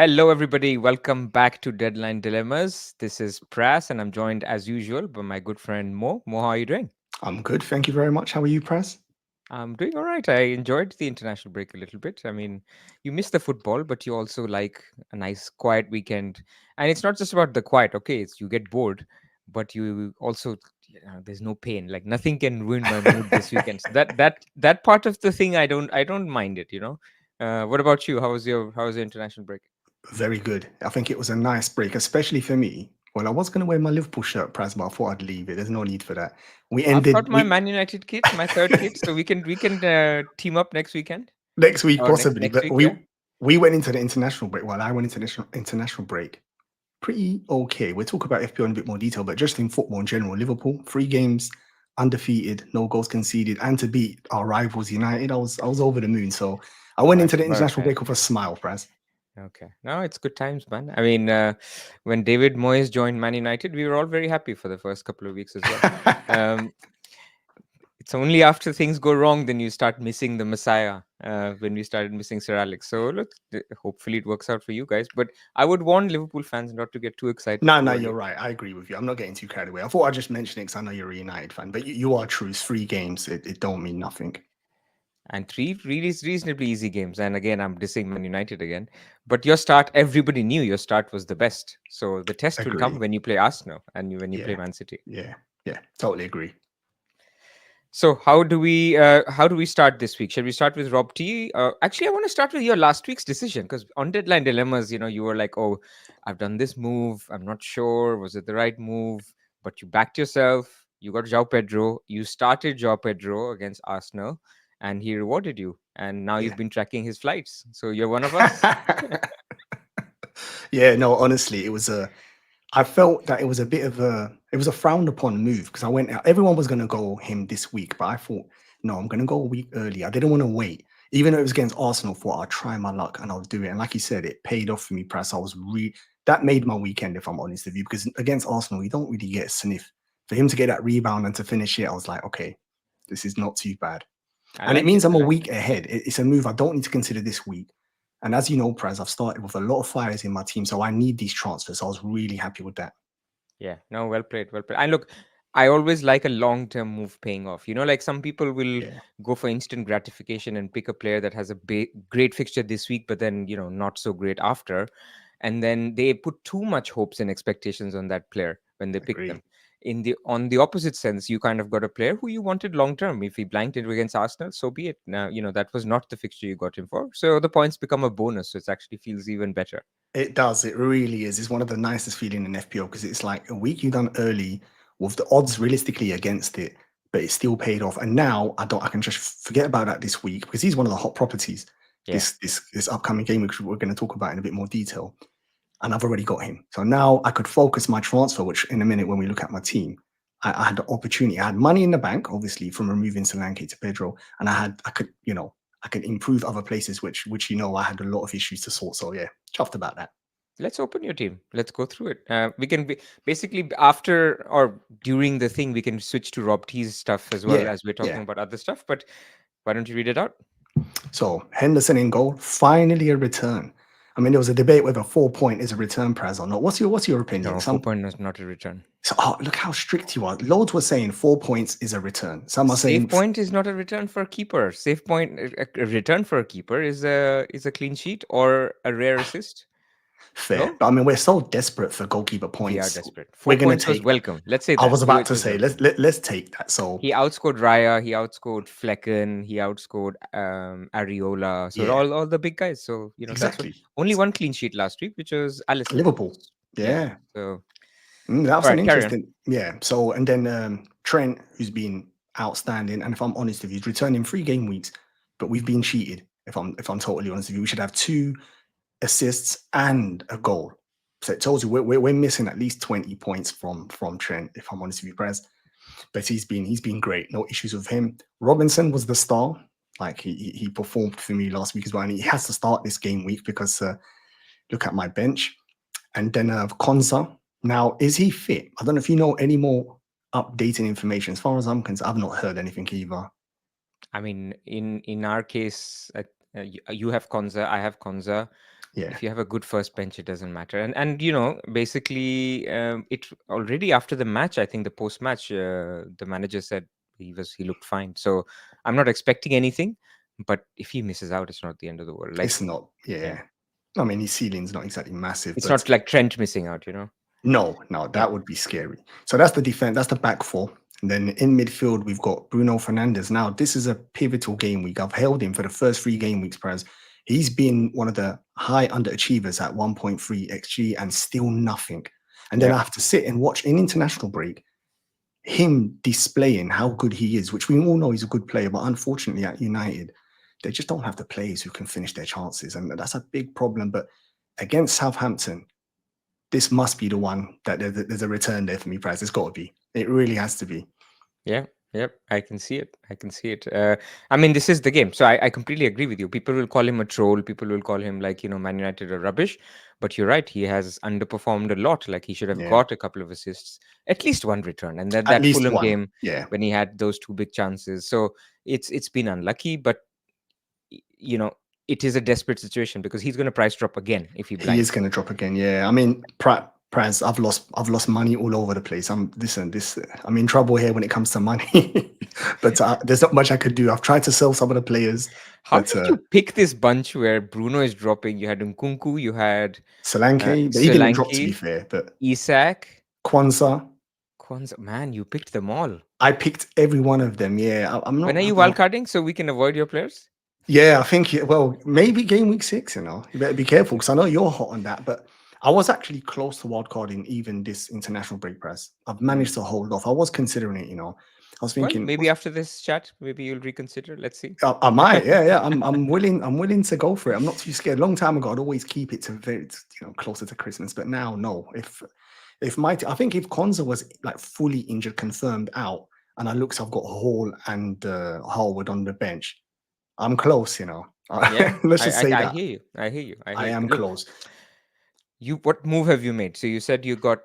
Hello, everybody. Welcome back to Deadline Dilemmas. This is Pras, and I'm joined as usual by my good friend Mo. Mo, how are you doing? I'm good, thank you very much. How are you, Press? I'm doing all right. I enjoyed the international break a little bit. I mean, you miss the football, but you also like a nice quiet weekend. And it's not just about the quiet, okay? It's you get bored, but you also there's no pain. Like nothing can ruin my mood this weekend. So that part of the thing I don't mind it. What about you? How was your international break? Very good. I think it was a nice break, especially for me. Well, I was going to wear my Liverpool shirt, Press, but I thought I'd leave it. There's no need for that. We I've ended got my we Man United kit, my third kit, so we can team up next weekend next week or next possibly, next but week. Yeah. we went into the international break. Well, I went into the international break pretty okay. We'll talk about FPL in a bit more detail, but just in football in general, Liverpool 3 games undefeated, no goals conceded, and to beat our rivals United, I was over the moon. So I went I into the heard, international man. break with a smile, Press. Okay. No, it's good times, man. I mean, when David Moyes joined Man United, we were all very happy for the first couple of weeks as well. Um, it's only after things go wrong then you start missing the Messiah. When we started missing Sir Alex. So look, hopefully it works out for you guys. But I would warn Liverpool fans not to get too excited No, too no, early. you're right. I agree with you. I'm not getting too carried away. I thought I'd just mention it because I know you're a United fan, but you are true. It's 3 games. It don't mean nothing. And three really reasonably easy games. And again, I'm dissing Man United again. But your start, everybody knew your start was the best. So the test will come Agree. when you play Arsenal and when you play Yeah, Man City. yeah, yeah. Totally agree. So how do we start this week? Shall we start with Rob T? Actually, I want to start with your last week's decision because on Deadline Dilemmas, you were like, "Oh, I've done this move. I'm not sure. Was it the right move?" But you backed yourself. You got Joao Pedro. You started Joao Pedro against Arsenal, and he rewarded you. And now you've Yeah. been tracking his flights. So you're one of us. Yeah, no, honestly, I felt that it was a bit of it was a frowned upon move because I went out. Everyone was going to go him this week, but I thought, no, I'm going to go a week early. I didn't want to wait. Even though it was against Arsenal, I thought I'll try my luck and I'll do it. And like you said, it paid off for me, Press. That made my weekend, if I'm honest with you, because against Arsenal, you don't really get a sniff. For him to get that rebound and to finish it, I was like, okay, this is not too bad. I And it like means it. I'm I a like week it. ahead. It's a move I don't need to consider this week. And as you know, Praz, I've started with a lot of fires in my team, so I need these transfers. So I was really happy with that. Yeah, no, well played, well played. And look, I always like a long-term move paying off. Like some people will Yeah, go for instant gratification and pick a player that has a great fixture this week, but then not so great after, and then they put too much hopes and expectations on that player when they pick agree. them. On the opposite sense, you kind of got a player who you wanted long term. If he blanked it against Arsenal, so be it. Now, that was not the fixture you got him for, so the points become a bonus. So it actually feels even better. It does. It really is. It's one of the nicest feeling in FPL because it's like a week you done early with the odds realistically against it, but it still paid off. And now I can just forget about that this week because he's one of the hot properties Yeah. this upcoming game, which we're going to talk about in a bit more detail. And I've already got him. So now I could focus my transfer, which in a minute when we look at my team, I had the opportunity. I had money in the bank, obviously, from removing Solanke to Pedro, and I could improve other places, which I had a lot of issues to sort. So yeah, chuffed about that. Let's open your team. Let's go through it. We can basically after or during the thing we can switch to Rob T's stuff as well Yeah, as we're talking yeah. about other stuff. But why don't you read it out? So Henderson in goal, finally a return. I mean, there was a debate whether 4 point is a return prize or not. What's your opinion? No, 4 point is not a return. Look how strict you are. Loads were saying 4 points is a return. Some are Save saying point is not a return for a keeper. Save point, a return for a keeper is a clean sheet or a rare assist. fair. No, But I mean, we're so desperate for goalkeeper we are points. desperate. Four We're gonna points was take that. welcome. Let's say I that. was about It to was say welcome. let's take that. So He outscored Raya. He outscored Flecken. He outscored Areola. So yeah, all the big guys. So that's what, exactly. only one clean sheet last week, which was Allison. Liverpool. Yeah. Yeah, So That all was an right, carry on. interesting. Yeah. So and then Trent, who's been outstanding, and if I'm honest with you, he's returned in 3 game weeks, but we've been cheated. If I'm totally honest with you, we should have 2 assists and a goal. So it tells you we're missing at least 20 points from Trent. If I'm honest with you, Prez. But he's been great. No issues with him. Robinson was the star. Like he performed for me last week as well, and he has to start this game week because look at my bench. And then Konza. Now, is he fit? I don't know if you know any more updated information. As far as I'm concerned, I've not heard anything either. I mean, in our case, you have Konza, I have Konza. Yeah, If you have a good first bench, it doesn't matter. And basically, it already after the match, I think the post match, the manager said he looked fine. So I'm not expecting anything, but if he misses out, it's not the end of the world. Like, it's not. yeah, Yeah, I mean his ceiling's not exactly massive, it's but not like Trent missing out. no, Yeah, that would be scary. So that's the defense. That's the back four. And then in midfield, we've got Bruno Fernandes. Now, this is a pivotal game week. I've held him for the first 3 game weeks, Praz. He's been one of the high underachievers at 1.3 XG and still nothing. And then yeah, I have to sit and watch in international break him displaying how good he is, which we all know he's a good player. But unfortunately, at United, they just don't have the players who can finish their chances. And that's a big problem. But against Southampton, this must be the one that there's a return there for me, Price. It's got to be. It really has to be. yeah. Yep, I can see it. I can see it. I mean, this is the game. So I completely agree with you. People will call him a troll. People will call him like, Man United are rubbish. But you're right. He has underperformed a lot. Like he should have Yeah. got a couple of assists, at least one return. And that At that least Fulham one. game Yeah. when he had those two big chances. So it's been unlucky, but y- you know, it is a desperate situation because he's going to price drop again if he He is blinds. going to drop again. Yeah. I mean, Praz, I've lost money all over the place. I'm in trouble here when it comes to money. But there's not much I could do. I've tried to sell some of the players, How but did you pick this bunch where Bruno is dropping? You had Nkunku, you had Solanke, but he didn't drop to be Solanke, fair. But Isak, Kwanzaa, Kwanzaa. Man, you picked them all. I picked every one of them. Yeah. I'm When not are you about. wildcarding so we can avoid your players? Yeah, I think, well, maybe game week 6, you better be careful because I know you're hot on that. But I was actually close to wildcarding even this international break press. I've Mm. managed to hold off. I was considering it. I was Well, thinking, maybe after this chat, maybe you'll reconsider. Let's see. I might, yeah. I'm willing to go for it. I'm not too scared. Long time ago, I'd always keep it to very, closer to Christmas. But now, no. I think if Konza was like fully injured, confirmed out, and I've got Hall and Harwood on the bench, I'm close. Yeah, Let's I, just I say I that hear you. I hear you. I I hear you. am Look, close. what move have you made? So you said you got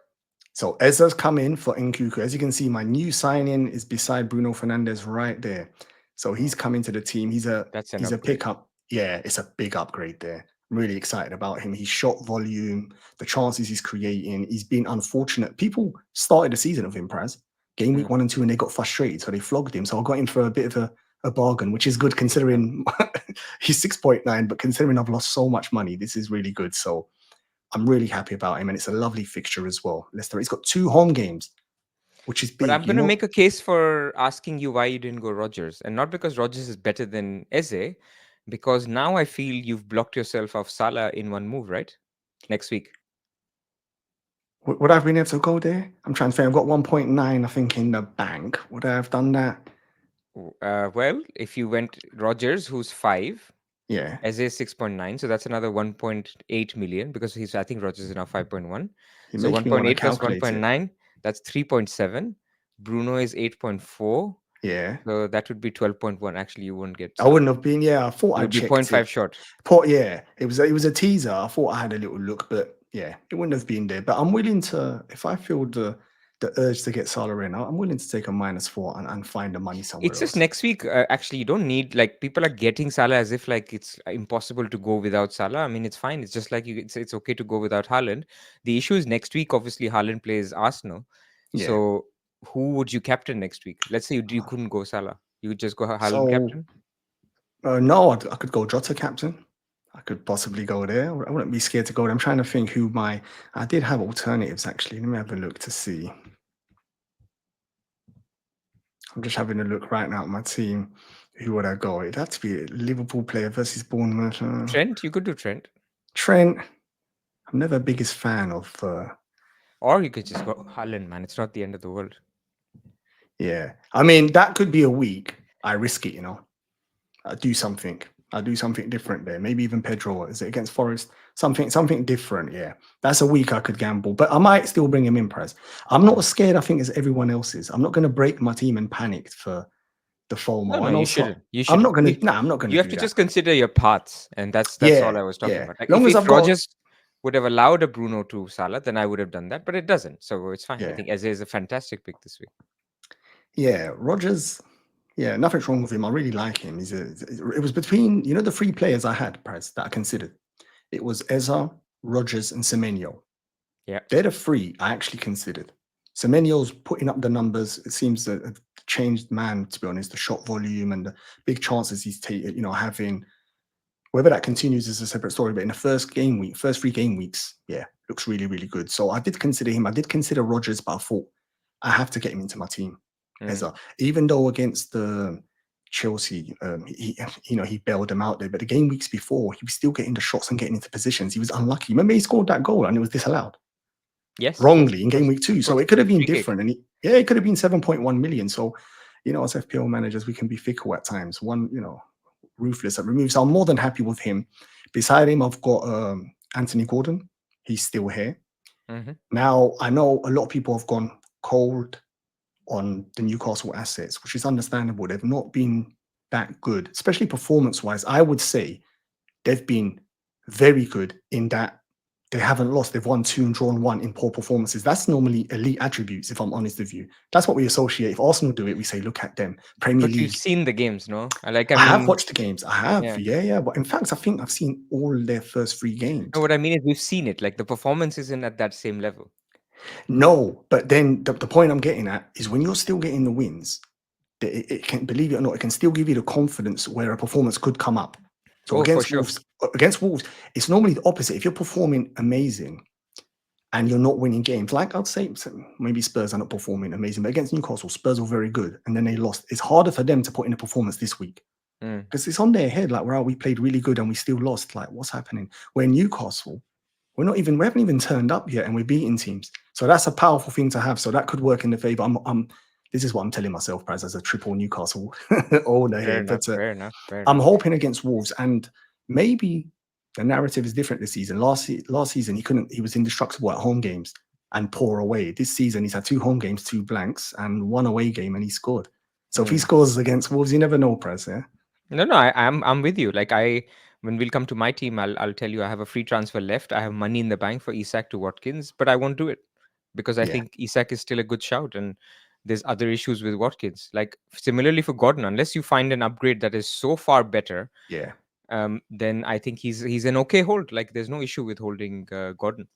So Ezra's come in for Nkuku. As you can see, my new signing is beside Bruno Fernandes right there. So he's oh, coming to the team. He's a that's an he's a upgrade. pickup. Yeah, it's a big upgrade there. I'm really excited about him. His shot volume, the chances he's creating. He's been unfortunate. People started the season with him, Praz. Game week Mm. 1 and 2, and they got frustrated, so they flogged him. So I got him for a bit of a bargain, which is good Yeah. considering he's 6.9, but considering I've lost so much money, this is really good. So I'm really happy about him, and it's a lovely fixture as well. Leicester, he's got 2 home games, which is But I'm big. going to make a case for asking you why you didn't go Rogers. And not because Rogers is better than Eze, because now I feel you've blocked yourself off Salah in one move, right? Next week. Would I have been able to go there? I'm trying to think. I've got 1.9, I think, in the bank. Would I have done that? Well, if you went Rogers, who's 5, Yeah. Eze is 6.9, so that's another 1.8 million because I think Rogers is now 5.1. You're So making me want to 1.8 plus calculate it. 1.9, that's 3.7. Bruno is 8.4. Yeah. So that would be 12.1. Actually, you won't get I Salah. wouldn't have been. Yeah, I thought You I would be zero point checked 0.5 it. short. Yeah, it was a teaser. I thought I had a little look, but yeah, it wouldn't have been there. But I'm willing to, if I feel the urge to get Salah in, I'm willing to take a -4 and find the money somewhere It's just else. next week. Actually, you don't need like people are getting Salah as if like it's impossible to go without Salah. I mean, it's fine. It's just like it's okay to go without Haaland. The issue is next week. Obviously, Haaland plays Arsenal. Yeah. So who would you captain next week? Let's say you couldn't go Salah. You would just go Haaland So captain. no, I could go Jota captain. I could possibly go there. I wouldn't be scared to go there. I'm trying to think who my. I did have alternatives actually. Let me have a look to see. I'm just having a look right now at my team. Who would I go? It'd have to be a Liverpool player versus Bournemouth. Trent, you could do Trent, Trent. I'm never the biggest fan of. or you could just go Haaland. Man, it's not the end of the world. Yeah, I mean that could be a week. I risk it. I do something. I do something different there. Maybe even Pedro. Is it against Forest? Something different. Yeah, that's a week I could gamble, but I might still bring him in. Prez. I'm not Mm. as scared. I think as everyone else is. I'm not going to break my team and panic for the No, FOMO. no, And you also, shouldn't. You I'm not shouldn't. going to. Nah, I'm not going You to have do to that. just consider your paths, and that's all Yeah, I was talking yeah. about. Like Long as if I've got. Rogers would have allowed a Bruno to Salah, then I would have done that, but it doesn't, so it's fine. I Yeah, think Eze is a fantastic pick this week. yeah. Rogers. Yeah, nothing's wrong with him. I really like him. It was between the 3 players I had, Prez, that I considered. it was Eza, Rogers, and Semenyo. Yeah. They're the three I actually considered. Semenyo's putting up the numbers. It seems a changed man, to be honest. The shot volume and the big chances he's taking, having. Whether that continues is a separate story. But in the first 3 game weeks, yeah, looks really, really good. So I did consider him. I did consider Rogers, but I thought I have to get him into my team. Eza, even though against the Chelsea, he bailed them out there. But the game weeks before, he was still getting the shots and getting into positions. He was unlucky. Remember, he scored that goal and it was disallowed Yes. wrongly in Of game course. week 2. Of So course. it could have been Free kick. different. And it could have been 7.1 million. So, as FPL managers, we can be fickle at times. One, ruthless at removes. So I'm more than happy with him. Beside him, I've got Anthony Gordon. He's still here. Mhm. Now, I know a lot of people have gone cold on the Newcastle assets, which is understandable. They've not been that good, especially performance-wise. I would say they've been very good in that they haven't lost. They've won 2 and drawn 1 in poor performances. That's normally elite attributes, if I'm honest with you. That's what we associate. If Arsenal do it, we say, look at them. Premier But you've League. seen the games, no? I I have mean, watched the games. I have, yeah. yeah. But in fact, I think I've seen all their first 3 No, games. what I mean is we've seen it. Like the performance isn't at that same level. No, but then the point I'm getting at is when you're still getting the wins, it can, believe it or not, it can still give you the confidence where a performance could come up. So Oh, for sure. against Wolves, it's normally the opposite. If you're performing amazing and you're not winning games, like I'd say maybe Spurs are not performing amazing, but against Newcastle, Spurs were very good and then they lost. It's harder for them to put in a performance this week because it's on their head. Like, wow, we played really good and we still lost. Like, what's happening? Where Newcastle, we haven't even turned up yet and we're beating teams. So that's a powerful thing to have. So that could work in the favor. This is what I'm telling myself, Praz, as a triple Newcastle owner Fair here. enough. But Fair enough. Fair I'm enough. hoping against Wolves, and maybe the narrative is different this season. Last season he was indestructible at home games and poor away. This season he's had 2 home games, 2 blanks, and 1 away game, and he scored. So if he scores against Wolves, you never know, Praz. Yeah. No, I'm with you. Like when we'll come to my team, I'll tell you I have a free transfer left. I have money in the bank for Isak to Watkins, but I won't do it because I Yeah. think Isak is still a good shout, and there's other issues with Watkins. Like similarly for Gordon, unless you find an upgrade that is so far better, Yeah. then I think he's an okay hold. Like there's no issue with holding Gordon.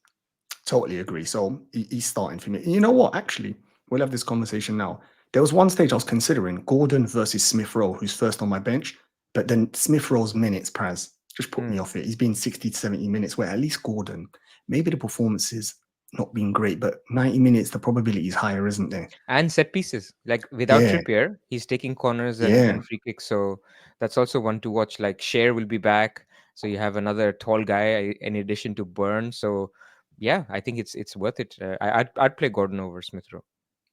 Totally agree. So he's starting for me. You know what? Actually, we'll have this conversation now. There was one stage I was considering Gordon versus Smith Rowe, who's first on my bench. But then Smith Rowe's minutes, Praz, just put me Mm. off it. He's been 60 to 70 minutes, where at least Gordon, maybe the performance is not been great, but 90 minutes, the probability is higher, isn't there? And set pieces. Like without Yeah. Trippier, he's taking corners Yeah. and free kicks. So that's also one to watch. Like Share will be back. So you have another tall guy in addition to Burn. So yeah, I think it's worth it. I'd play Gordon over Smith Rowe.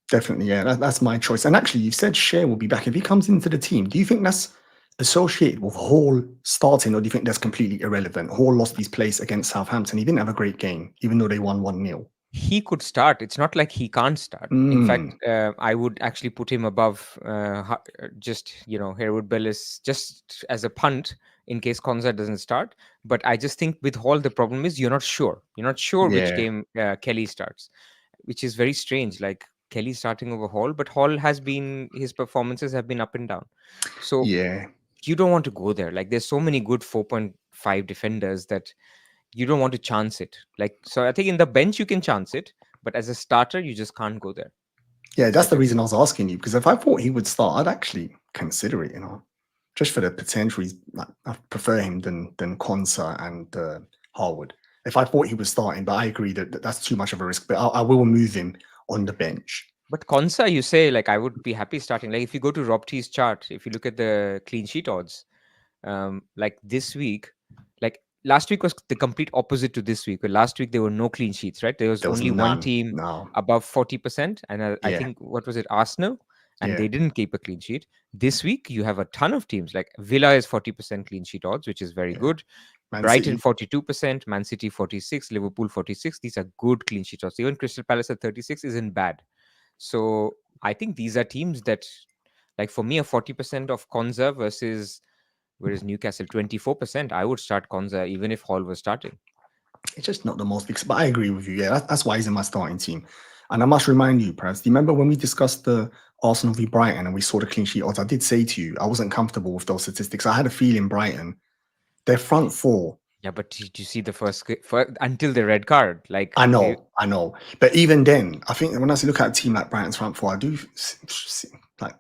Definitely. Yeah. That's my choice. And actually, you've said Shea will be back. If he comes into the team, do you think that's associated with Hall starting, or do you think that's completely irrelevant? Hall lost his place against Southampton. He didn't have a great game, even though they won 1-0. He could start. It's not like he can't start. In fact, Mm, I would actually put him above just, Harewood Bellis just as a punt in case Konza doesn't start. But I just think with Hall, the problem is you're not sure. You're not sure which yeah, game Kelly starts, which is very strange. Like Kelly starting over Hall, but Hall his performances have been up and down. So yeah. you don't want to go there. Like there's so many good 4.5 defenders that you don't want to chance it. Like, so I think in the bench you can chance it, but as a starter, you just can't go there. Yeah, that's Like, the reason I was asking you, because if I thought he would start, I'd actually consider it, just for the potential. I prefer him than Konsa and Harwood. If I thought he was starting, but I agree that that's too much of a risk. But I will move him on the bench. but Konsa, you say, like, I would be happy starting. Like, if you go to Rob T's chart, if you look at the clean sheet odds, like this week, like last week was the complete opposite to this week. But last week there were no clean sheets, right? There was There was only one none. team No. above 40%, and I Yeah. think what was it, Arsenal, and Yeah. they didn't keep a clean sheet. This week you have a ton of teams. Like Villa is 40% clean sheet odds, which is very Yeah. good. Man Brighton City. 42%, Man City 46, Liverpool 46. These are good clean sheet odds. Even Crystal Palace at 36 isn't bad. So I think these are teams that, like for me, a 40% of Konza versus whereas Newcastle 24%, I would start Konza even if Hall was starting. It's just not the most but I agree with you. Yeah, that's why he's in my starting team. And I must remind you, Praz, do you remember when we discussed the Arsenal v Brighton and we saw the clean sheet odds? I did say to you, I wasn't comfortable with those statistics. I had a feeling Brighton, their front four, Yeah, but did you see the until the red card? Like I they know. But even then, I think when I look at a team like Brighton's front four, I do like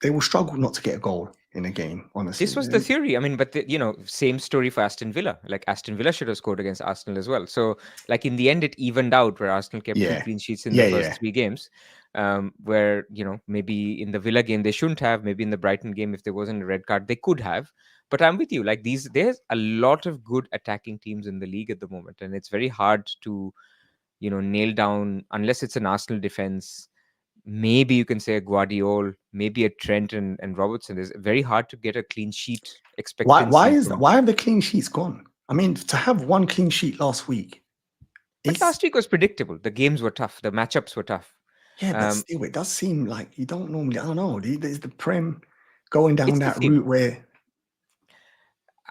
they will struggle not to get a goal in a game. This Honestly, was the theory. I mean, but same story for Aston Villa. Like Aston Villa should have scored against Arsenal as well. So, like in the end, it evened out where Arsenal kept two yeah, clean sheets in the yeah, first yeah. three games. Where maybe in the Villa game they shouldn't have. Maybe in the Brighton game, if there wasn't a red card, they could have. But I'm with you. Like there's a lot of good attacking teams in the league at the moment, and it's very hard to nail down unless it's an Arsenal defense. Maybe you can say a Guardiol, maybe a Trent and Robertson. It's very hard to get a clean sheet Why expectancy is that? from. Why have the clean sheets gone? I mean, to have one clean sheet last week But is last week was predictable. The games were tough. The matchups were tough. yeah, but Um, still, it does seem like you don't normally. I don't know. There's the Prem going down it's the that theme. route where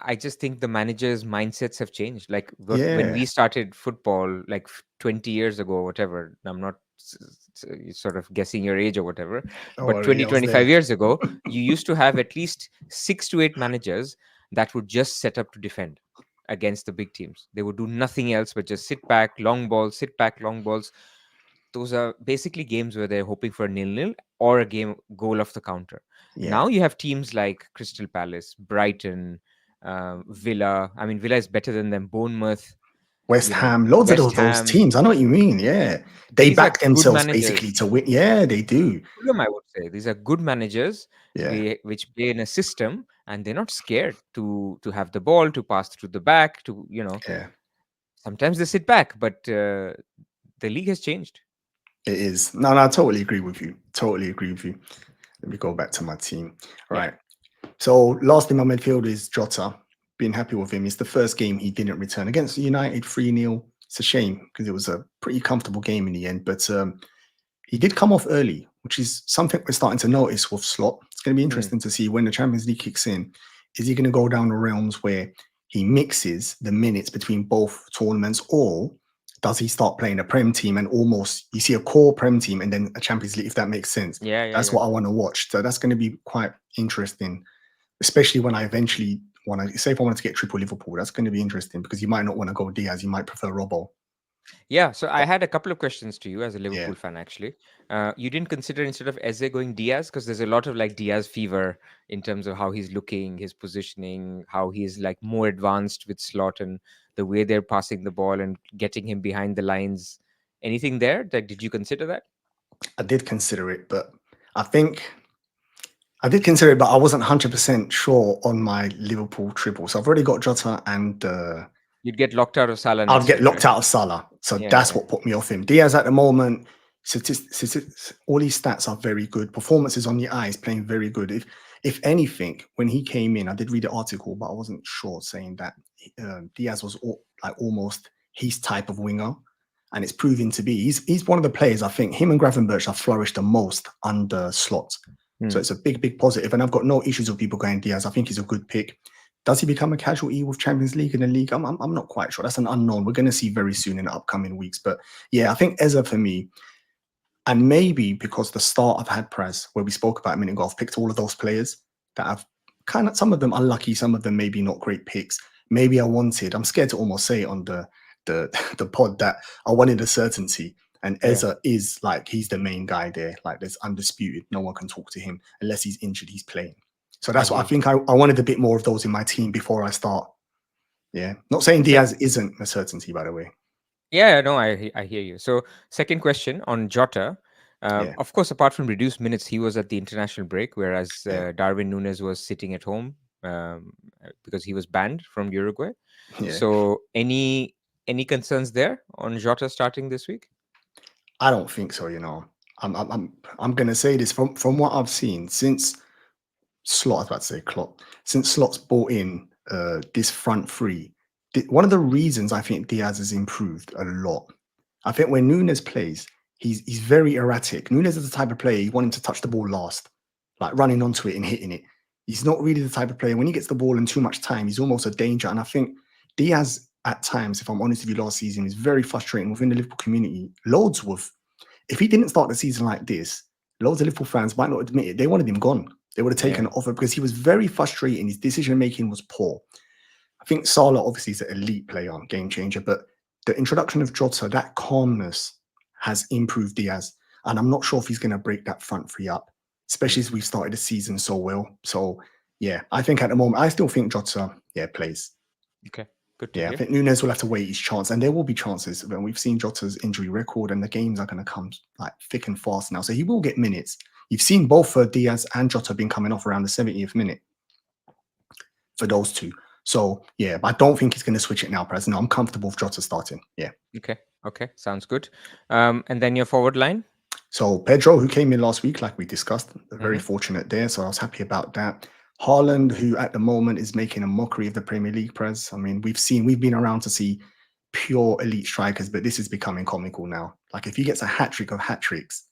I just think the managers' mindsets have changed. Like when yeah, we started football, like 20 years ago, or whatever. I'm not sort of guessing your age or whatever, don't but worry, 20, I was 25 there. years ago, you used to have at least 6 to 8 managers that would just set up to defend against the big teams. They would do nothing else but just sit back, long balls. Those are basically games where they're hoping for a nil-nil or a game goal off the counter. Yeah, Now you have teams like Crystal Palace, Brighton, Villa. I mean, Villa is better than them. Bournemouth, West Ham, loads of West those Ham. teams. I know what you mean. Yeah, they These are back good themselves basically managers. to win. Yeah, they do. Fulham, I would say, these are good managers Yeah, which play in a system, and they're not scared to have the ball, to pass through the back. yeah, Sometimes they sit back, but the league has changed. it is. No, I totally agree with you. Totally agree with you. Let me go back to my team. All Yeah. right. So last in my midfield is Jota. Been happy with him. It's the first game he didn't return against United 3-0. It's a shame because it was a pretty comfortable game in the end. But he did come off early, which is something we're starting to notice with Slot. It's going to be Hmm. interesting to see when the Champions League kicks in. Is he going to go down the realms where he mixes the minutes between both tournaments, or does he start playing a Prem team and almost you see a core Prem team and then a Champions League, if that makes sense? Yeah, yeah, That's yeah. what I want to watch. So that's going to be quite interesting, especially when I eventually want to say if I wanted to get triple Liverpool. That's going to be interesting because you might not want to go Diaz. You might prefer Robbo. Yeah, so I had a couple of questions to you as a Yeah. Liverpool fan, actually. You didn't consider instead of Eze going Diaz because there's a lot of like Diaz fever in terms of how he's looking, his positioning, how he's like more advanced with slot and the way they're passing the ball and getting him behind the lines. Anything there? Like, did you consider that? I did consider it, but I think I did consider it, but I wasn't 100% sure on my Liverpool triple. So I've already got Jota and You'd get locked out of Salah I'll next get week, locked right? out of Salah. So Yeah, that's yeah. what put me off him. Diaz at the moment, all these stats are very good. Performances on the eye is playing very good. If anything, when he came in, I did read the article, but I wasn't sure saying that Diaz was like almost his type of winger. And it's proving to be. He's one of the players, I think, him and Gravenberch have flourished the most under slots. So Hmm. it's a big, big positive. And I've got no issues with people going Diaz. I think he's a good pick. Does he become a casualty with Champions League in the league? I'm not quite sure. That's an unknown. We're going to see very soon in the upcoming weeks. But yeah, I think Eza for me, and maybe because the start I've had Pras, where we spoke about a minute ago, I've picked all of those players that I've kind of, some of them unlucky, some of them maybe not great picks. Maybe I'm scared to almost say it on the the pod that I wanted a certainty. And Yeah, Eza is like, he's the main guy there. Like there's undisputed. No one can talk to him unless he's injured, he's playing. So I that's what hear I you. think I wanted a bit more of those in my team before I start. Yeah. Not saying Sec- Diaz isn't a certainty, by the way. Yeah, no, I hear you. So, second question on Jota. Yeah. Of course, apart from reduced minutes, he was at the international break, whereas Yeah. Darwin Nunes was sitting at home because he was banned from Uruguay. Yeah. So, any concerns there on Jota starting this week? I don't think so, you know. I'm gonna say this from what I've seen since Slot, I was about to say Klopp, since Slot's brought in this front three. One of the reasons I think Diaz has improved a lot. I think when Nunes plays, he's very erratic. Nunes is the type of player you want him to touch the ball last, like running onto it and hitting it. He's not really the type of player when he gets the ball in too much time, he's almost a danger. And I think Diaz at times, if I'm honest with you, last season is very frustrating within the Liverpool community. Loads with if he didn't start the season like this, loads of Liverpool fans might not admit it. They wanted him gone. They would have taken Yeah, it off him because he was very frustrating. His decision making was poor. think Salah obviously is an elite player, game changer, but the introduction of Jota, that calmness has improved Diaz. And I'm not sure if he's going to break that front three up, especially Mm. as we've started the season so well. So, yeah, I think at the moment, I still think Jota, plays. Okay, good to Yeah, I hear. think Nunes will have to wait his chance, and there will be chances. When we've seen Jota's injury record, and the games are going to come like thick and fast now, so he will get minutes. You've seen both Diaz and Jota been coming off around the 70th minute for those two. So yeah, but I don't think he's going to switch it now, Pras. No, I'm comfortable with Jota starting. Yeah. Okay, okay, sounds good. And then your forward line. So Pedro, who came in last week, like we discussed, very Mm-hmm. fortunate there. So I was happy about that. Haaland, who at the moment is making a mockery of the Premier League, Pres. I mean, we've been around to see pure elite strikers, but this is becoming comical now. Like if he gets a hat trick of hat tricks,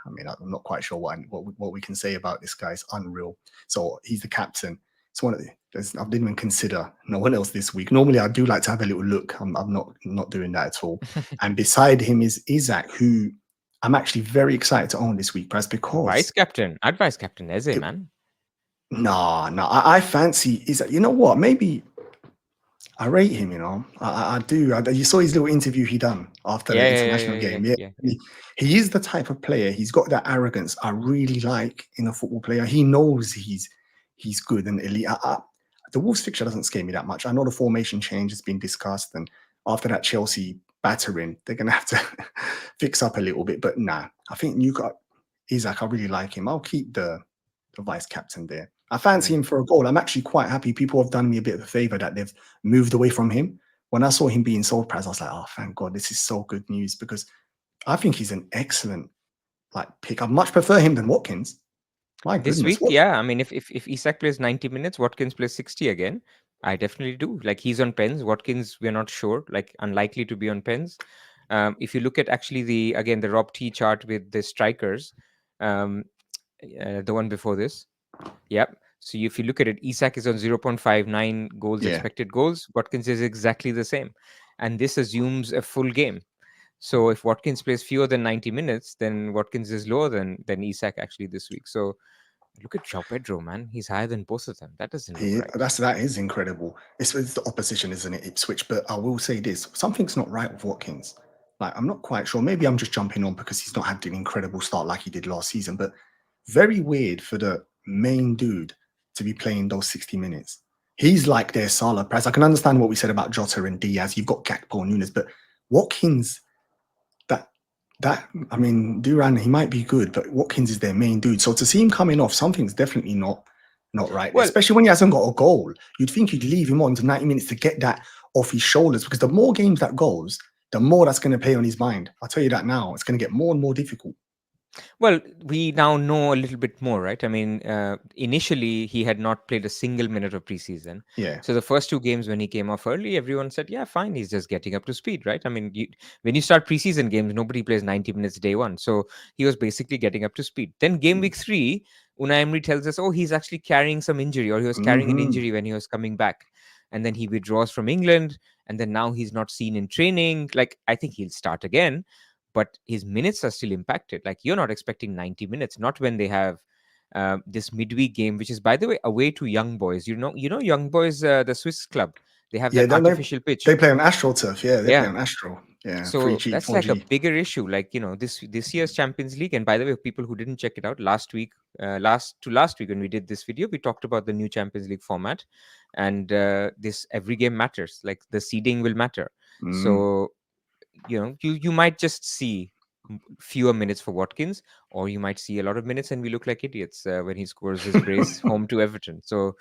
I mean, I'm not quite sure what we can say about this guy. It's unreal. So he's the captain. It's one of the. I didn't even consider no one else this week. Normally, I do like to have a little look. I'm not doing that at all. And beside him is Isaac, who I'm actually very excited to own this week, Praz, because Vice captain, advice captain, Eze, it, man. nah, I fancy Isaac. You know what? Maybe I rate him, I do. You saw his little interview he done after Yeah, the yeah, yeah, international yeah, yeah, game. Yeah, yeah, yeah. he is the type of player. He's got that arrogance I really like in a football player. He knows he's good and elite. The Wolves fixture doesn't scare me that much. I know the formation change has been discussed, and after that Chelsea battering, they're gonna have to fix up a little bit. But nah, I think Isaac, I really like him. I'll keep the vice captain there. I fancy Mm. him for a goal. I'm actually quite happy. People have done me a bit of a favor that they've moved away from him. When I saw him being sold price, I was like, oh, thank God, this is so good news because I think he's an excellent pick. I much prefer him than Watkins. My This goodness, week, what? yeah. I mean, if Isak plays 90 minutes, Watkins plays 60 again. I definitely do. Like he's on pens. Watkins, we're not sure. Like unlikely to be on pens. If you look at actually the Rob T chart with the strikers, um, the one before this, yep. So if you look at it, Isak is on 0.59 goals Yeah, expected goals. Watkins is exactly the same, and this assumes a full game. So if Watkins plays fewer than 90 minutes, then Watkins is lower than Isak actually this week. So look at Joao Pedro, man. He's higher than both of them. That doesn't look right. that is incredible. It's the opposition, isn't it? Ipswich. But I will say this: something's not right with Watkins. Like I'm not quite sure. Maybe I'm just jumping on because he's not had an incredible start like he did last season. But very weird for the main dude to be playing those 60 minutes. He's like their Salah price. I can understand what we said about Jota and Diaz. You've got Gakpo and Nunes, but Watkins, that I mean, Duran, he might be good, but Watkins is their main dude. So to see him coming off, something's definitely not right there. Well, Especially when he hasn't got a goal. You'd think you'd leave him on to 90 minutes to get that off his shoulders because the more games that goes, the more that's going to play on his mind. I'll tell you that now. It's going to get more and more difficult. well, we now know a little bit more, right? I mean, initially he had not played a single minute of preseason. Yeah. So the first two games when he came off early, everyone said, "Yeah, fine, he's just getting up to speed," right? I mean, when you start preseason games, nobody plays 90 minutes day one, so he was basically getting up to speed. Then game week 3, Unai Emery tells us, "Oh, he's actually carrying some injury, or he was carrying an Mm-hmm. injury when he was coming back," and then he withdraws from England, and then now he's not seen in training. Like, I think he'll start again, but his minutes are still impacted. Like you're not expecting 90 minutes, not when they have this midweek game, which is by the way away to Young Boys. Young Boys, the Swiss club. They have Yeah, that don't artificial they pitch. play on AstroTurf. Yeah, they play Yeah. on Astro. Yeah, So 3G, that's like a 4G. bigger issue. Like this year's Champions League. And by the way, people who didn't check it out last week, last week when we did this video, we talked about the new Champions League format, and this every game matters. Like the seeding will matter. Mm. So you might just see fewer minutes for Watkins, or you might see a lot of minutes, and we look like idiots when he scores his brace home to Everton. So,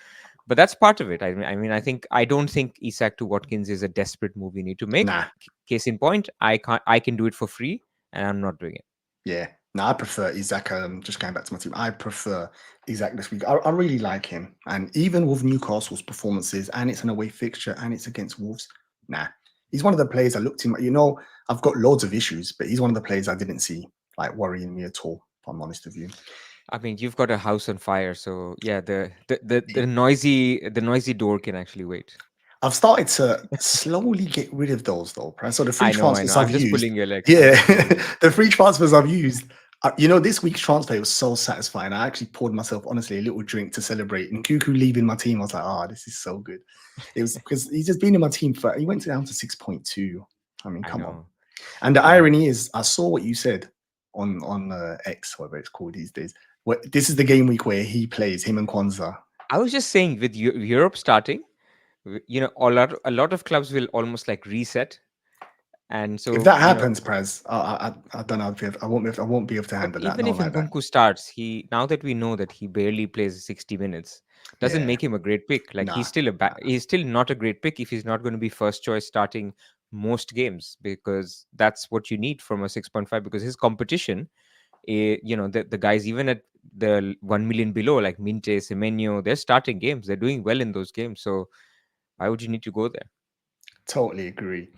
but that's part of it. I don't think Isak to Watkins is a desperate move you need to make. Nah, Case in point, I can do it for free, and I'm not doing it. yeah. No, I prefer Isaac. Just going back to my team, I prefer Isaac this week. I really like him. And even with Newcastle's performances, and it's an away fixture, and it's against Wolves, nah. He's one of the players I looked in. I've got loads of issues, but he's one of the players I didn't see worrying me at all, if I'm honest with you. I mean, you've got a house on fire, so yeah, the noisy door can actually wait. I've started to slowly get rid of those though. Right? So the free I know, I know. transfers I'm I've just used, pulling your legs. I'm yeah, just pulling your legs. the free transfers I've used, This week's transfer was so satisfying. I actually poured myself, honestly, a little drink to celebrate. And Cuckoo leaving my team, I was like, this is so good. It was because he's just been in my team for, he went down to 6.2. I mean, I come on. know. And the I know. irony is, I saw what you said on X, whatever it's called these days. This is the game week where he plays, him and Kwanzaa. I was just saying with Europe starting, a lot of clubs will almost like reset, and If so that happens, Praz, I don't know. I won't be able to But handle that. even Not if like that. Nkunku starts, he now that we know that he barely plays 60 minutes, doesn't Yeah, make him a great pick. Like nah, nah. he's still not a great pick if he's not going to be first choice starting most games, because that's what you need from a 6.5, because his competition, the guys even at the 1 million below, like Minte, Semenyo, they're starting games. They're doing well in those games. So why would you need to go there? Totally agree.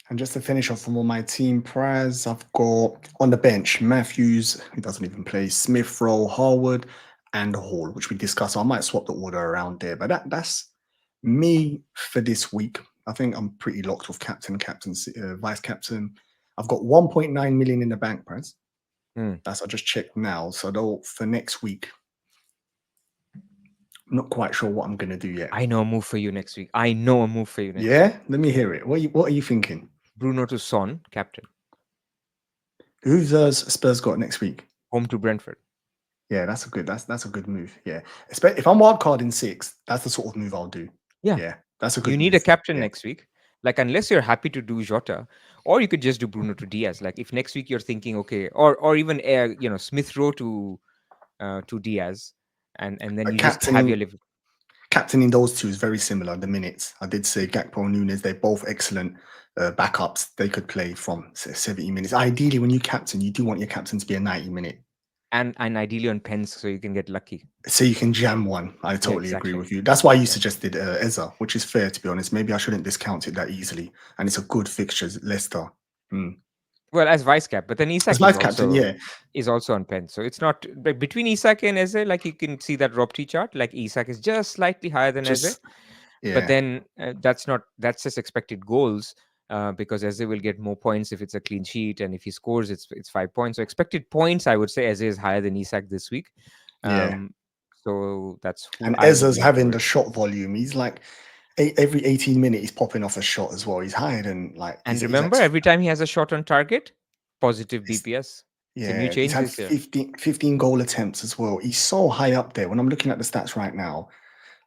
And just to finish off from all my team prize, I've got on the bench Matthews, who doesn't even play, Smith Rowe, Harwood, and Hall, which we discussed. So I might swap the order around there, but that's me for this week. I think I'm pretty locked with captain, vice captain. I've got 1.9 million in the bank prize. Hmm. That's I just checked now. So though for next week, I'm not quite sure what I'm gonna do yet. I know a move for you next week. I know a move for you next week. Yeah, let me hear it. What are you thinking? Bruno to Son, captain, Who's Spurs got next week? home to Brentford. Yeah, that's a good move. Yeah, if I'm wild card in six, that's the sort of move I'll do. Yeah. Yeah, that's a You good need a move. captain Yeah, next week. Like, unless you're happy to do Jota, or you could just do Bruno to Diaz. Like, if next week you're thinking, okay, or even Smith Rowe to Diaz, and then but you just have your captaining those two is very similar. The minutes I did say Gakpo and Nunes, they're both excellent backups. They could play from say, 70 minutes. Ideally, when you captain, you do want your captain to be a 90-minute, and ideally on pens, so you can get lucky. so you can jam one. I Yeah, totally agree exactly. with you. That's why you Yeah. suggested Eza, which is fair to be honest. Maybe I shouldn't discount it that easily, and it's a good fixture, Leicester. Mm. Well, as vice cap, but then As Isak vice captain, yeah, is also on pen. So it's not like between Isak and Eze, like you can see that Rob T chart. Like Isak is just slightly higher than Eze, just but yeah, then that's just expected goals, because Eze will get more points if it's a clean sheet, and if he scores, it's 5 points. So expected points, I would say Eze is higher than Isak this week. yeah. Um, so that's who And I would Eza's lean having the towards. shot volume. He's like every 18 minutes he's popping off a shot as well. He's higher than like And he's like remember, every time he has a shot on target, positive it's, BPS. It's a new yeah, he's change had this year. 15 goal attempts as well. He's so high up there. When I'm looking at the stats right now,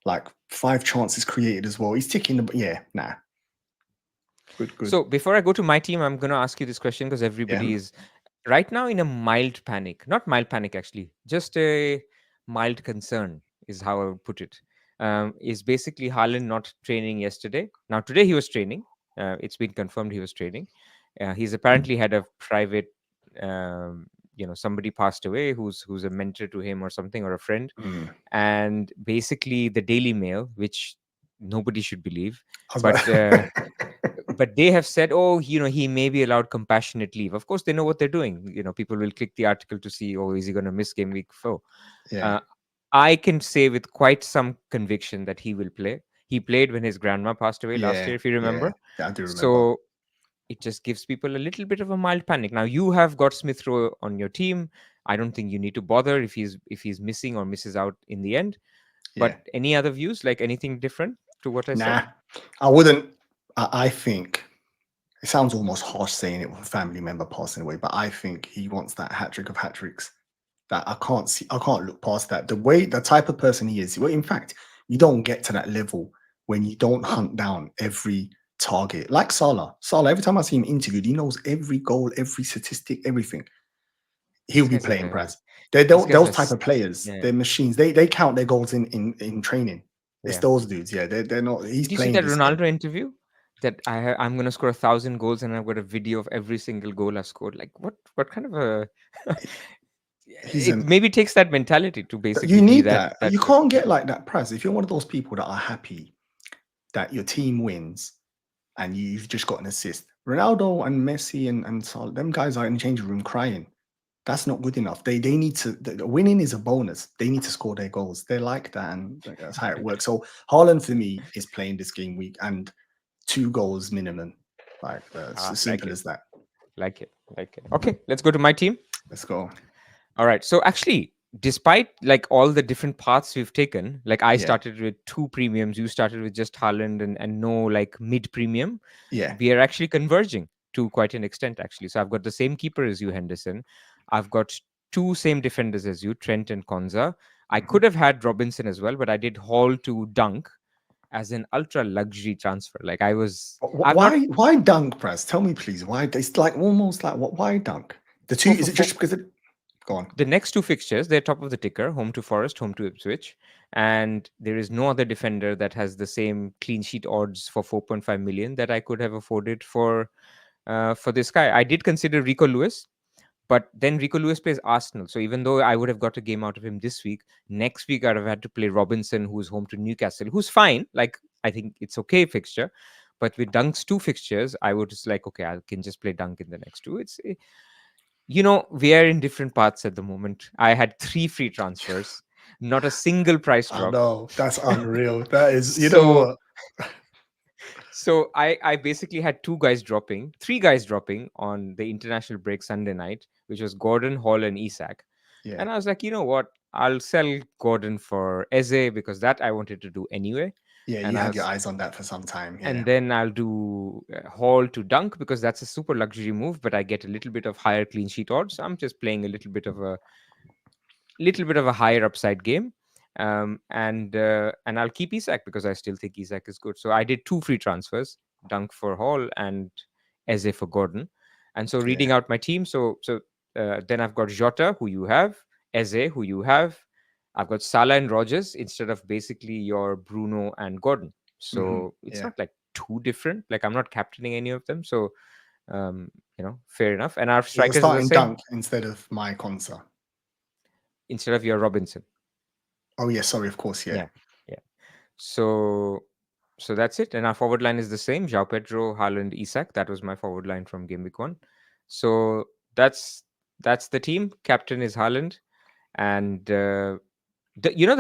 like 5 chances created as well. He's ticking the yeah, nah. Good. So before I go to my team, I'm going to ask you this question because Yeah. everybody is right now in a mild panic. Not mild panic, actually, just a mild concern is how I would put it. Is basically Haaland not training yesterday. Now, today he was training. It's been confirmed he was training. He's apparently had a private, somebody passed away who's a mentor to him or something, or a friend. Mm. And basically, the Daily Mail, which nobody should believe, I was but about but they have said, oh, he may be allowed compassionate leave. Of course, they know what they're doing. People will click the article to see, oh, is he going to miss game week 4? yeah, Uh, I can say with quite some conviction that he will play. He played when his grandma passed away last yeah, year, if you yeah, remember. yeah. I do remember. So it just gives people a little bit of a mild panic. Now you have got Smith Rowe on your team. I don't think you need to bother if he's missing or misses out in the end. Yeah. But any other views, like anything different to what I said? Nah, I wouldn't. I think it sounds almost harsh saying it with a family member passing away, but I think he wants that hat trick of hat tricks. That I can't see. I can't look past that. The type of person he is. Well, in fact, you don't get to that level when you don't hunt down every target. Like Salah. Salah. Every time I see him interviewed, he knows every goal, every statistic, everything. He'll These be guys playing are Praz. They're these guys are those type of players. yeah. They're machines. They count their goals in training. It's Yeah. those dudes. Yeah, they're not. He's Did you see playing that this game. Ronaldo interview? That I'm gonna score 1,000 goals and I've got a video of every single goal I scored. Like what kind of a He's it an maybe takes that mentality to You basically be need that that. that You good. can't Yeah. get like that press. If you're one of those people that are happy that your team wins and you've just got an assist, Ronaldo and Messi and Salah, them guys are in the changing room crying. That's not good enough. They need to. Winning is a bonus. They need to score their goals. They're like that, and that's how it works. So Haaland for me is playing this game week and 2 goals minimum. Like it's Ah, as like simple it. as that. Like it. Like it. Okay, let's go to my team. Let's go. All right. So actually, despite like all the different paths we've taken, like I Yeah, started with two premiums, you started with just Haaland and no like mid premium. yeah. We are actually converging to quite an extent, actually. So I've got the same keeper as you, Henderson. I've got two same defenders as you, Trent and Konza. I Mhm. could have had Robinson as well, but I did Hall to Dunk as an ultra luxury transfer. Like I've not Why dunk, Praz? Tell me, please. Why? It's like almost like what? Why dunk? The two for is for it for just because it? Go on. the next two fixtures, they're top of the ticker, home to Forest, home to Ipswich. And there is no other defender that has the same clean sheet odds for 4.5 million that I could have afforded for this guy. I did consider Rico Lewis, but then Rico Lewis plays Arsenal. So even though I would have got a game out of him this week, next week I'd have had to play Robinson, who's home to Newcastle, who's fine. Like, I think it's okay fixture. But with Dunk's two fixtures, I would just like, okay, I can just play Dunk in the next two. We are in different paths at the moment. I had three free transfers, not a single price I drop. know that's unreal. That is, you know So what? I basically had three guys dropping on the international break Sunday night, which was Gordon, Hall, and Isak. Yeah, And I was like, you know what? I'll sell Gordon for Eze because that I wanted to do anyway. yeah. And You I had your was eyes on that for some time. and Yeah, then I'll do Hall to Dunk because that's a super luxury move, but I get a little bit of higher clean sheet odds. I'm just playing a little bit of a higher upside game. And I'll keep Isak because I still think Isak is good. So I did two free transfers, Dunk for Hall and Eze for Gordon. And so yeah, reading out my team, then I've got Jota, who you have, Eze, who you have. I've got Salah and Rogers instead of basically your Bruno and Gordon. So it's yeah. not like too different. Like I'm not captaining any of them. So um, fair enough. And our You're strikers are the starting same dunk instead of my Consa. instead of your Robinson. Oh yeah, sorry. Of course, yeah, Yeah. Yeah. So so that's it. And our forward line is the same. Joao Pedro, Haaland, Isak. That was my forward line from game week one. So that's the team. Captain is Haaland. And the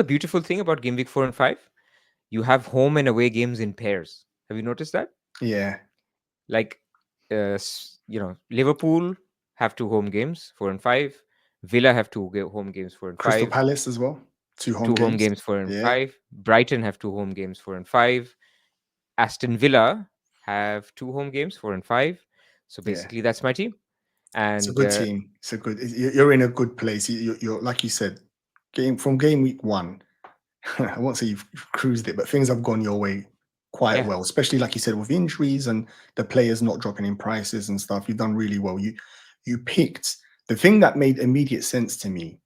beautiful thing about game week 4 and 5? You have home and away games in pairs. Have you noticed that? yeah. Like Liverpool have two home games, 4 and 5. Villa have two home games, four and Crystal five. Palace as well. Two home Two home games. games, four and Yeah, five. Brighton have two home games, 4 and 5. Aston Villa have two home games, 4 and 5. So yeah. basically, that's my team. It's a And good team. It's a good. You're in a good place. You're like you said, game week one. I won't say you've cruised it, but things have gone your way quite yeah, well. Especially like you said, with injuries and the players not dropping in prices and stuff. You've done really well. You picked the thing that made immediate sense to me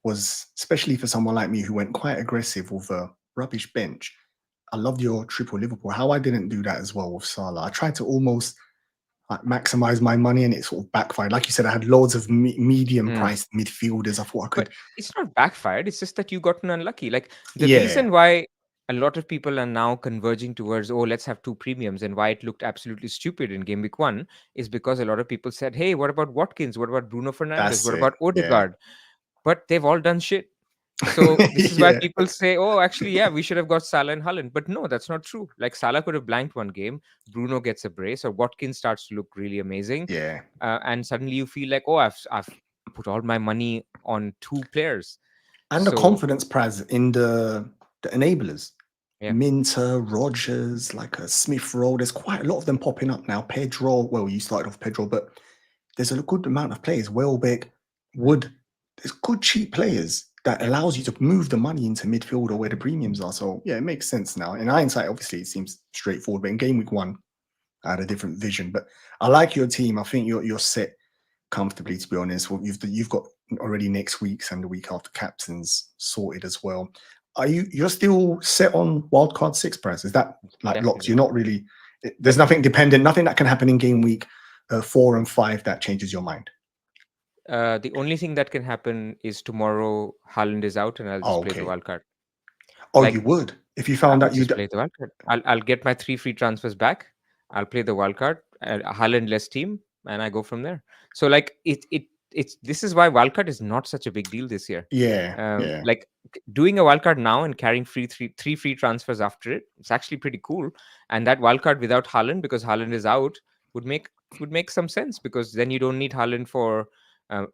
was especially for someone like me who went quite aggressive with a rubbish bench. I loved your triple Liverpool. How I didn't do that as well with Salah. I tried to almost like maximize my money and it sort of backfired. Like you said, I had loads of medium mm. priced midfielders. I thought I But could, it's not backfired. It's just that you gotten unlucky. Like the yeah, reason why a lot of people are now converging towards, oh, let's have two premiums, and why it looked absolutely stupid in game week one is because a lot of people said, hey, what about Watkins? What about Bruno Fernandes? that's What it. about Yeah. Odegaard? But they've all done shit. So this is why Yeah. people say, "Oh, actually, yeah, we should have got Salah and Haaland." But no, that's not true. Like Salah could have blanked one game, Bruno gets a brace, or Watkins starts to look really amazing, Yeah. and suddenly you feel like, "Oh, I've put all my money on two players." And the So confidence prize in the enablers. yeah, Minter, Rogers, like a Smith Rowe. There's quite a lot of them popping up now. Pedro, well, you started off Pedro, but there's a good amount of players. Welbeck, Wood. There's good cheap players that yeah, allows you to move the money into midfield or where the premiums are. So yeah, it makes sense now. In hindsight, obviously, it seems straightforward. But in game week one, I had a different vision. But I like your team. I think you're set comfortably, to be honest. Well, you've got already next week's and the week after captains sorted as well. You're still set on wildcard six price? Is that like locked? definitely, You're not really. There's nothing definitely. dependent, nothing that can happen in game week 4 and 5 that changes your mind. The only thing that can happen is tomorrow Haaland is out, and I'll Oh, just play the okay. wild card. Oh, you Like would if you I found would out you. just play the wild card. I'll get my three free transfers back. I'll play the wild card, Haaland less team, and I go from there. So like it's this is why wild card is not such a big deal this year. Yeah, yeah, Like doing a wild card now and carrying three free transfers after it, it's actually pretty cool. And that wild card without Haaland because Haaland is out would make would make some sense because then you don't need Haaland for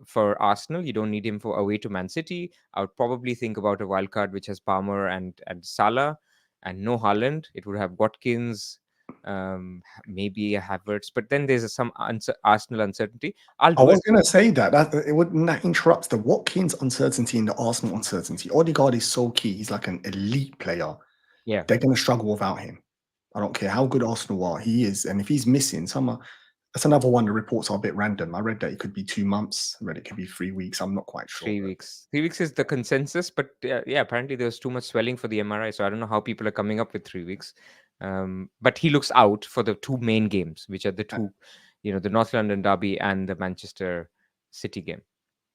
For Arsenal, you don't need him for away to Man City. I would probably think about a wild card which has Palmer and Salah, and no Haaland. It would have Watkins, maybe a Havertz, but then there's some Arsenal uncertainty. I'll I do was it. going to say that it would that interrupts the Watkins uncertainty and the Arsenal uncertainty. Odegaard is so key. He's like an elite player. Yeah. They're going to struggle without him. I don't care how good Arsenal are. He is, and if he's missing, that's another one. The reports are a bit random. I read that it could be 2 months. I read it could be 3 weeks. I'm not quite sure. 3 weeks. 3 weeks is the consensus, but yeah, apparently there was too much swelling for the MRI, so I don't know how people are coming up with 3 weeks. But he looks out for the two main games, which are the two, the North London derby and the Manchester City game.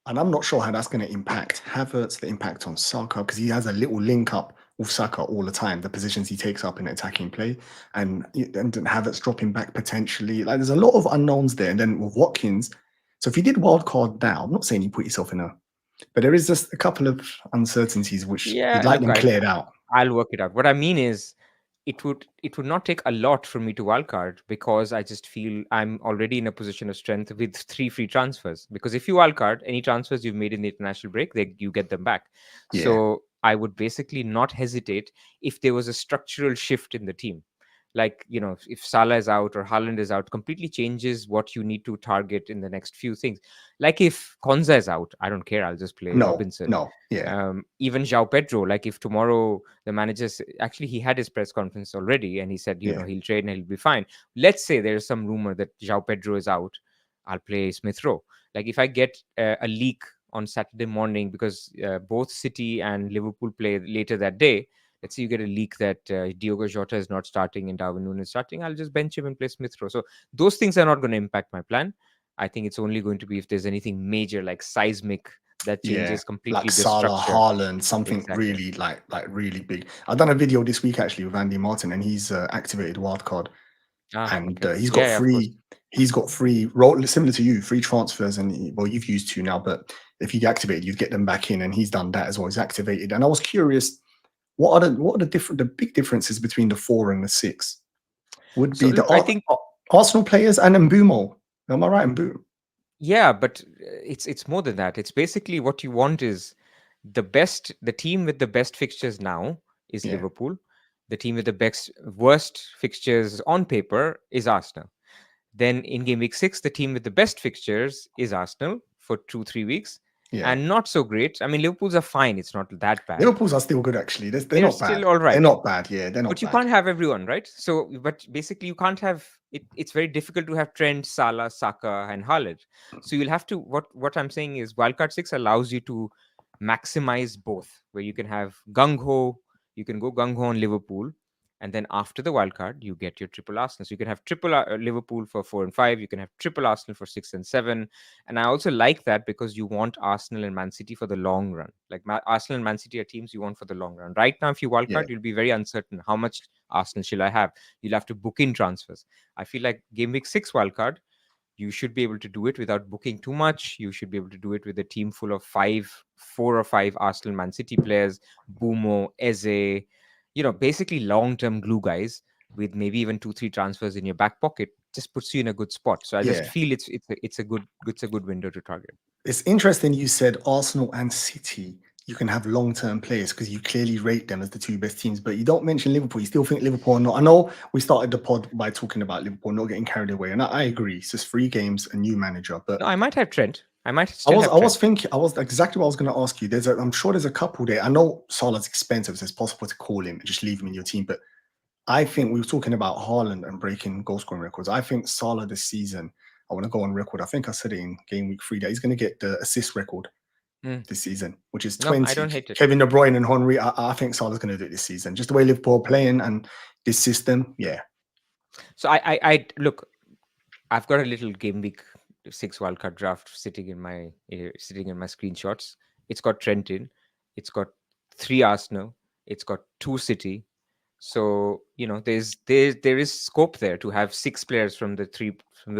And I'm not sure how that's going to impact Havertz, the impact on Saka, because he has a little link up with Saka all the time, the positions he takes up in attacking play, and then Havertz dropping back potentially. Like there's a lot of unknowns there. And then with Watkins, so if you did wild card now, I'm not saying you put yourself in but there is just a couple of uncertainties which you'd Yeah, like look, them cleared out. I'll work it out. What I mean is, it would not take a lot for me to wildcard because I just feel I'm already in a position of strength with 3 free transfers. Because if you wildcard, any transfers you've made in the international break, you get them back. Yeah. So I would basically not hesitate if there was a structural shift in the team. Like, if Salah is out or Haaland is out, completely changes what you need to target in the next few things. Like if Konza is out, I don't care. I'll just play No, Robinson. no, yeah, Even Joao Pedro, like if tomorrow the managers, actually he had his press conference already and he said, yeah, he'll train and he'll be fine. Let's say there's some rumor that Joao Pedro is out, I'll play Smith Rowe. Like if I get a leak on Saturday morning because both City and Liverpool play later that day, let's say you get a leak that Diogo Jota is not starting and Darwin Nunes is starting, I'll just bench him and play Smith Rowe. So those things are not going to impact my plan. I think it's only going to be if there's anything major like seismic that yeah. changes completely Like the Salah, structure. Haaland, something Exactly. really like really big. I've done a video this week actually with Andy Martin, and he's activated wildcard, and Okay. he's got Yeah, yeah, of course. free. He's got free, similar to you, free transfers, and well, you've used two now, but if you get activated, you get them back in, and he's done that as well. He's activated, and I was curious, what are the big differences between the 4 and the 6? Would So be the look, I think Arsenal players and Mbumo. Am I right, Mbumo? yeah, but it's more than that. It's basically what you want is the team with the best fixtures now is Yeah, Liverpool. The team with the best worst fixtures on paper is Arsenal. Then in game week 6, the team with the best fixtures is Arsenal for 2-3 weeks. yeah. And not so great. I mean, Liverpool's are fine. It's not that bad. Liverpool's are still good actually. They're They're not still bad. all They're right. not bad. Yeah, they're not But you bad. can't have everyone, right? So, but basically, you can't have it. It's very difficult to have Trent, Salah, Saka, and Haaland. So you'll have to. What I'm saying is, Wildcard 6 allows you to maximize both, where you can have gung ho. You can go gung ho on Liverpool, and then after the wildcard, you get your triple Arsenal. So you can have triple Liverpool for 4 and 5. You can have triple Arsenal for 6 and 7. And I also like that because you want Arsenal and Man City for the long run. Like Arsenal and Man City are teams you want for the long run. Right now, if you Yeah, wildcard, you'll be very uncertain. How much Arsenal shall I have? You'll have to book in transfers. I feel like Game Week 6 wildcard, you should be able to do it without booking too much. You should be able to do it with a team full of 4 or 5 Arsenal Man City players, Bumo, Eze, basically long-term glue guys with maybe even 2-3 transfers in your back pocket just puts you in a good spot. So I just yeah. feel it's a good window to target. It's interesting you said Arsenal and City. You can have long-term players because you clearly rate them as the two best teams, but you don't mention Liverpool. You still think Liverpool are not. I know we started the pod by talking about Liverpool not getting carried away, and I agree. It's just 3 games, a new manager. But No, I might have Trent. I might I still was have I was Trent. thinking I was exactly what I was going to ask you. I'm sure there's a couple there. I know Salah's expensive, so it's possible to call him and just leave him in your team. But I think we were talking about Haaland and breaking goal scoring records. I think Salah this season, I want to go on record. I think I said it in game week 3 that he's going to get the assist record Mm. this season, which is No, I 20. don't hate it. Kevin De Bruyne and Henry. I think Salah's going to do it this season. Just the way Liverpool are playing and this system. Yeah. So I look. I've got a little Game Week 6 wildcard draft sitting in my screenshots. It's got Trent in. It's got 3 Arsenal. It's got 2 City. So there is scope there to have 6 players from the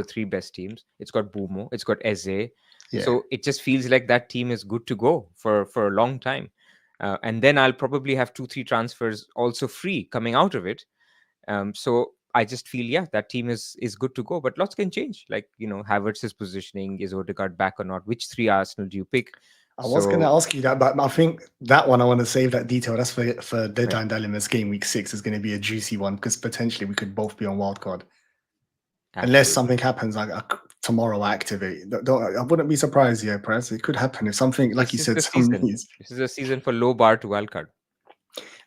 three best teams. It's got Bumo. It's got Eze. Yeah. So it just feels like that team is good to go for a long time. And then I'll probably have 2-3 transfers also free coming out of it. So I just feel, yeah, that team is good to go. But lots can change. Like, Havertz's positioning, is Odegaard back or not? Which three Arsenal do you pick? I was going to So, ask you that, but I think that one I want to save that detail. That's for right, Deadline Dilemmas game week 6 is going to be a juicy one because potentially we could both be on wildcard. Unless absolutely. something happens, tomorrow I activate. I wouldn't be surprised, yeah, Press. It could happen if something, like you This is said, the some season. news. This is a season for low bar to wildcard.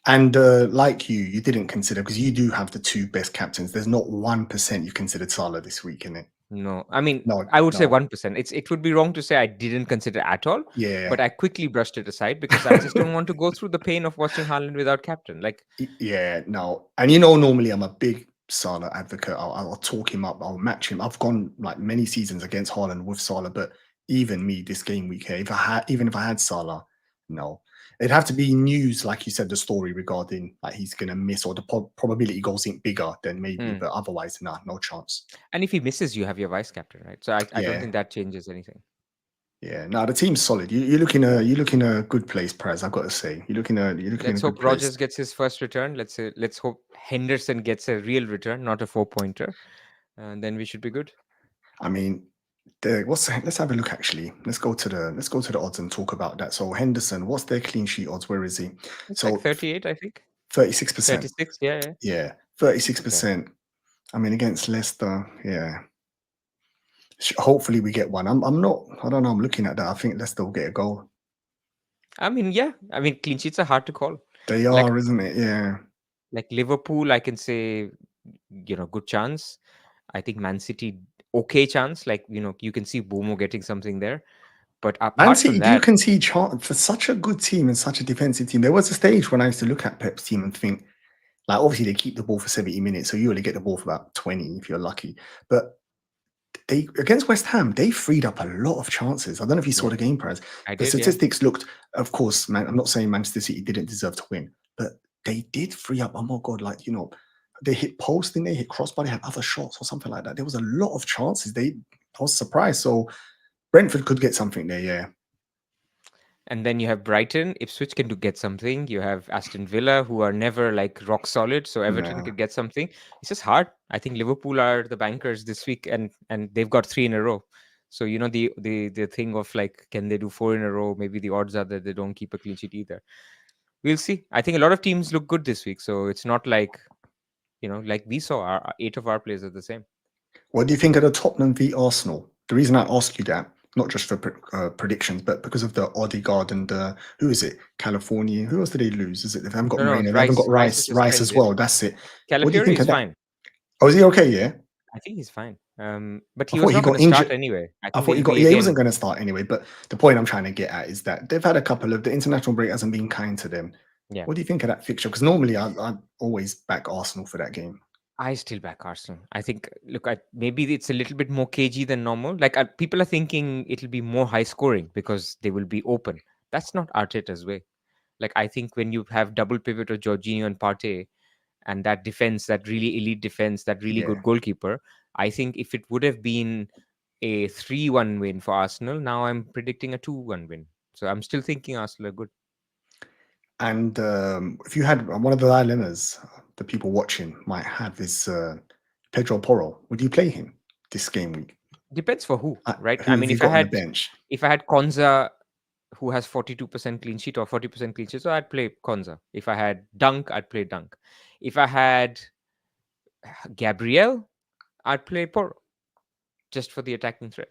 And like you didn't consider because you do have the two best captains. There's not 1% you considered Salah this week, in it. No, I mean, No, I would say no, 1%. It would be wrong to say I didn't consider at all, yeah. but I quickly brushed it aside because I just don't want to go through the pain of watching Haaland without captain. Like, Yeah, no. And normally I'm a big Salah advocate. I'll talk him up. I'll match him. I've gone like many seasons against Haaland with Salah, but even me this game week here, even if I had Salah, no. It'd have to be news, like you said, the story regarding like he's gonna miss or the probability goes in bigger than maybe, hmm. but otherwise, nah, no chance. And if he misses, you have your vice captain, right? So I don't Yeah, think that changes anything. yeah. No, the team's solid. You're looking a good place, Prez. I've got to say, you're looking in a Let's good hope place. Rogers gets his first return. Let's hope Henderson gets a real return, not a 4 pointer, and then we should be good. I mean, let's have a look actually. Let's go to the odds and talk about that. So Henderson, what's their clean sheet odds? Where is he? It's like So 38, I think. 36%. 36, yeah, yeah. Yeah, Okay. 36%. I mean, against Leicester, yeah. Hopefully we get one. I'm not. I don't know. I'm looking at that. I think Leicester will get a goal. I mean, yeah. I mean, clean sheets are hard to call. They Like are, isn't it? Yeah. like Liverpool, I can say, good chance. I think Man City, okay chance. Like, you can see Bomo getting something there. But Man apart from City, you that, can see for such a good team and such a defensive team. There was a stage when I used to look at Pep's team and think, like, obviously they keep the ball for 70 minutes, so you only get the ball for about 20 if you're lucky. But they against West Ham, they freed up a lot of chances. I don't know if you saw yeah, the game, Perez. I The did, yeah. statistics looked, of course, man. I'm not saying Manchester City didn't deserve to win, but they did free up. Oh my god, like they hit post, then they hit crossbar, they had other shots or something like that. There was a lot of chances. I was surprised. So Brentford could get something there, yeah. And then you have Brighton. Ipswich can get something. You have Aston Villa, who are never like rock solid. So Everton No. could get something. It's just hard. I think Liverpool are the bankers this week, and they've got three in a row. So the thing of like, can they do four in a row? Maybe the odds are that they don't keep a clean sheet either. We'll see. I think a lot of teams look good this week. So it's not like like we saw eight of our players are the same. What do you think of the Tottenham v Arsenal? The reason I ask you that, not just for predictions, but because of the Odegaard and who is it? California. Who else did they lose? Is it they haven't got No, no, Moreno? They haven't got Rice is Rice as suspended. well. That's it. What do you Calafiori think is of that? fine. Oh, is he okay? Yeah. I think he's fine. But I he thought was he not going got to start injured. anyway. I I think thought he it'll got. be Yeah, he wasn't again. going to start anyway. But the point I'm trying to get at is that they've had a couple of the international break hasn't been kind to them. Yeah. What do you think of that fixture? Because normally I always back Arsenal for that game. I still back Arsenal. I think, look, maybe it's a little bit more cagey than normal. Like, people are thinking it'll be more high scoring because they will be open. That's not Arteta's way. Like, I think when you have double pivot of Jorginho and Partey and that defense, that really elite defense, that really Yeah. good goalkeeper, I think if it would have been a 3-1 win for Arsenal, now I'm predicting a 2-1 win. So I'm still thinking Arsenal are good. And if you had one of the dilemmas the people watching might have is Pedro Porro, would you play him this game week? Depends for who, right? I Who mean, have you got on the bench? if I had Konza who has 42% clean sheet or 40% clean sheet, so I'd play Konza. If I had Dunk, I'd play Dunk. If I had Gabriel, I'd play Porro just for the attacking threat.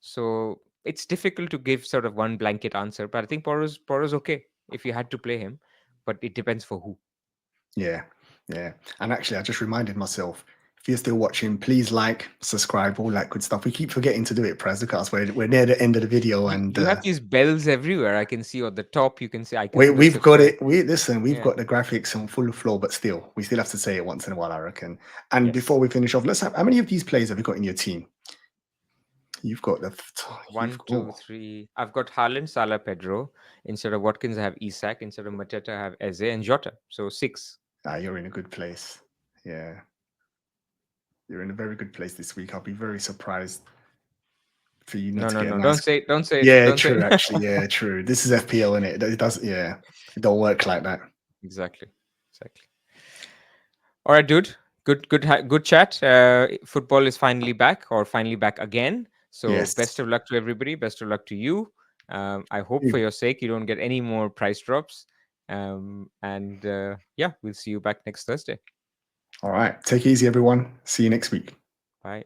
So it's difficult to give sort of one blanket answer, but I think Porro's okay if you had to play him, but it depends for who. Yeah, yeah. And actually, I just reminded myself. If you're still watching, please like, subscribe, all that good stuff. We keep forgetting to do it, Prez, because we're near the end of the video, and You have these bells everywhere. I can see on the top. You can say I can we, see the we've got subscribe. it. We've Yeah. got the graphics on full floor, but still, we still have to say it once in a while, I reckon. And Yes. before we finish off, let's have how many of these players have you got in your team? You've got you've One, two, got. three. I've got Haaland, Salah, Pedro. Instead of Watkins, I have Isak. Instead of Mateta, I have Eze and Jota. So six. You're in a good place. Yeah, you're in a very good place this week. I'll be very surprised for you not No, to no, get a no. nice. Don't say it. Don't say it. Yeah, Don't say true. it. Actually, yeah, true. This is FPL, innit? It does. Yeah, it don't work like that. Exactly. Exactly. All right, dude. Good chat. Football is finally back, or finally back again. So best Yes. of luck to everybody. Best of luck to you. I hope for your sake you don't get any more price drops. And yeah, we'll see you back next Thursday. All right. Take it easy, everyone. See you next week. Bye.